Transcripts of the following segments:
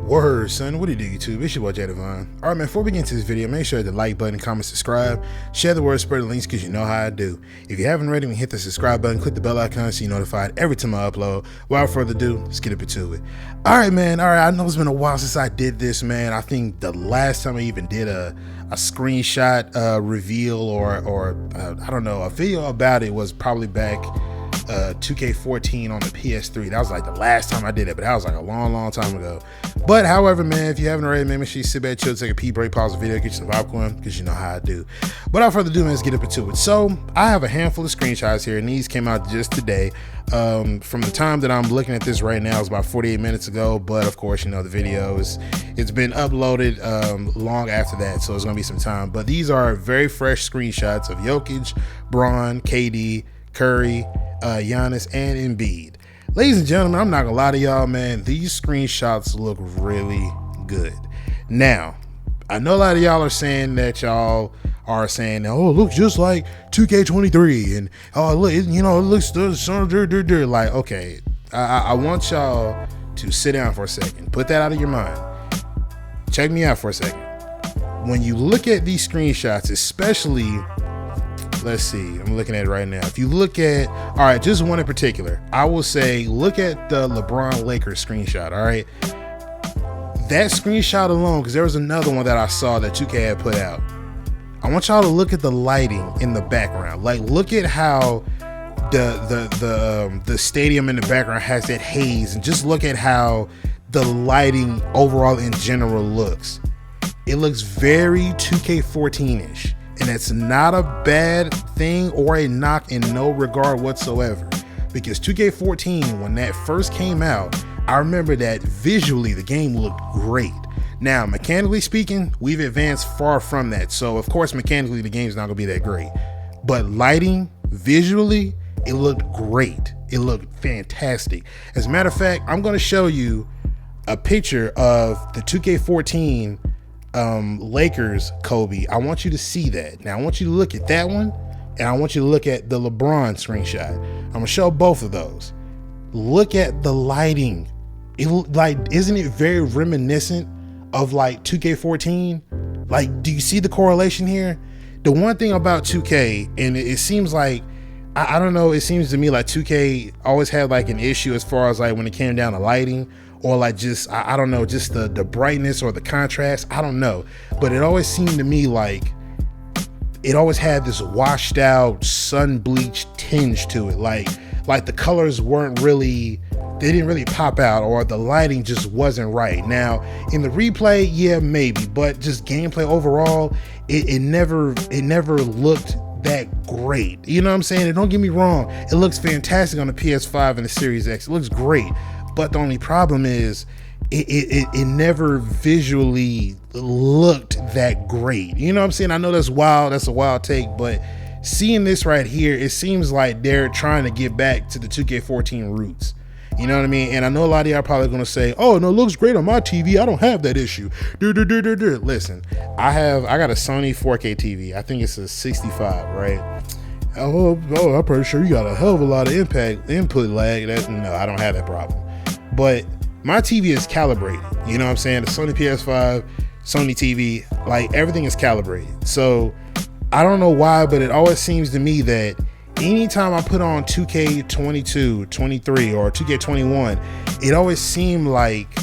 Word, son. What do you do, YouTube? It's your boy, Jay Devon. Alright, man, before we get into this video, make sure to like button, comment, subscribe, share the word, spread the links, because you know how I do. If you haven't already, hit the subscribe button, click the bell icon so you're notified every time I upload. Without further ado, let's get up into it. Alright, man. Alright, I know it's been a while since I did this, man. I think the last time I even did a screenshot reveal or I don't know, a video about it was probably back 2K14 on the PS3. That was like the last time I did it, but that was like a long time ago. But however, man, if you haven't already, man, make sure you sit back, chill, take a pee break, pause the video, get you some popcorn, because you know how I do. Without further ado, man, let's get up into it. So I have a handful of screenshots here, and these came out just today. From the time that I'm looking at this right now, it's about 48 minutes ago, but of course, you know, the video it's been uploaded long after that, so it's gonna be some time. But these are very fresh screenshots of Jokic, Bron, KD, Curry, Giannis, and Embiid. Ladies and gentlemen, I'm not gonna lie to y'all, man, these screenshots look really good. Now, I know a lot of y'all are saying that oh, it looks just like 2K23, and oh, look, you know, it looks like, okay, I want y'all to sit down for a second, put that out of your mind, check me out for a second. When you look at these screenshots, especially, let's see, I'm looking at it right now. If you look at, all right, just one in particular, I will say, look at the LeBron Lakers screenshot, all right? That screenshot alone, because there was another one that I saw that 2K had put out. I want y'all to look at the lighting in the background. Like, look at how the stadium in the background has that haze, and just look at how the lighting overall in general looks. It looks very 2K14-ish. And it's not a bad thing or a knock in no regard whatsoever, because 2K14, when that first came out, I remember that visually the game looked great. Now, mechanically speaking, we've advanced far from that, so of course mechanically the game's not gonna be that great, but lighting, visually, it looked great. It looked fantastic. As a matter of fact, I'm gonna show you a picture of the 2K14 Lakers Kobe. I want you to see that. Now I want you to look at that one, and I want you to look at the LeBron screenshot. I'm gonna show both of those. Look at the lighting. It like, isn't it very reminiscent of like 2K14? Like, do you see the correlation here? The one thing about 2K, and it seems like, I don't know, it seems to me like 2K always had like an issue as far as like when it came down to lighting, or like just, I don't know, just the brightness or the contrast, I don't know. But it always seemed to me like it always had this washed out, sun bleached tinge to it. Like the colors weren't really, they didn't really pop out, or the lighting just wasn't right. Now, in the replay, yeah, maybe, but just gameplay overall, it never looked that great. You know what I'm saying? And don't get me wrong, it looks fantastic on the PS5 and the Series X. It looks great. But the only problem is it never visually looked that great. You know what I'm saying? I know that's wild. That's a wild take, but seeing this right here, it seems like they're trying to get back to the 2K14 roots. You know what I mean? And I know a lot of y'all probably gonna say, oh no, it looks great on my TV. I don't have that issue. Listen, I got a Sony 4K TV. I think it's a 65, right? Oh, I'm pretty sure you got a hell of a lot of input lag. No, I don't have that problem. But my TV is calibrated. You know what I'm saying? The Sony PS5, Sony TV, like everything is calibrated. So I don't know why, but it always seems to me that anytime I put on 2K22, 23, or 2K21, it always seemed like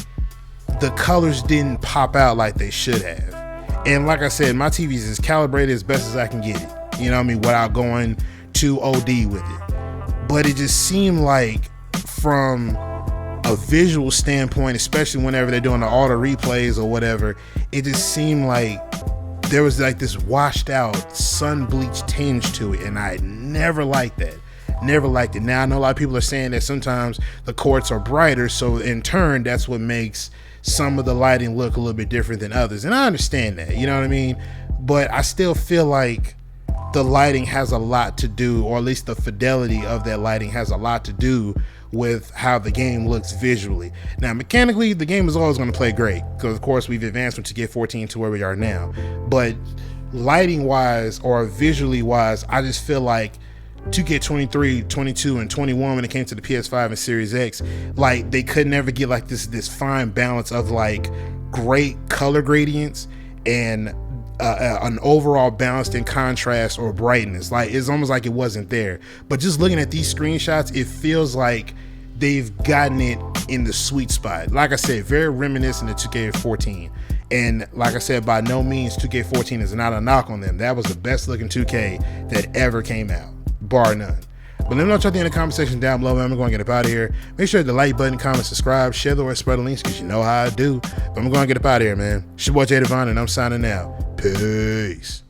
the colors didn't pop out like they should have. And like I said, my TV is as calibrated as best as I can get it. You know what I mean? Without going too OD with it. But it just seemed like, from a visual standpoint, especially whenever they're doing the auto replays or whatever, it just seemed like there was like this washed out, sun bleached tinge to it, and I never liked that. Never liked it. Now I know a lot of people are saying that sometimes the courts are brighter, so in turn that's what makes some of the lighting look a little bit different than others, and I understand that, you know what I mean? But I still feel like the lighting has a lot to do, or at least the fidelity of that lighting has a lot to do with how the game looks visually. Now, mechanically, the game is always going to play great, because of course we've advanced from 2K14 to where we are now. But lighting wise or visually wise, I just feel like 2K23, 22, and 21 when it came to the PS5 and Series X, like they could never get like this fine balance of like great color gradients and an overall balanced in contrast or brightness. Like it's almost like it wasn't there. But just looking at these screenshots, it feels like they've gotten it in the sweet spot. Like I said, very reminiscent of 2K14. And like I said, by no means 2K14 is not a knock on them. That was the best looking 2K that ever came out, bar none. But let me know what y'all think in the comment section down below. I'm going to get up out of here. Make sure to hit the like button, comment, subscribe, share the word, spread the links, because you know how I do. But I'm going to get up out of here, man. It's your boy Jay Devon, and I'm signing out. Peace.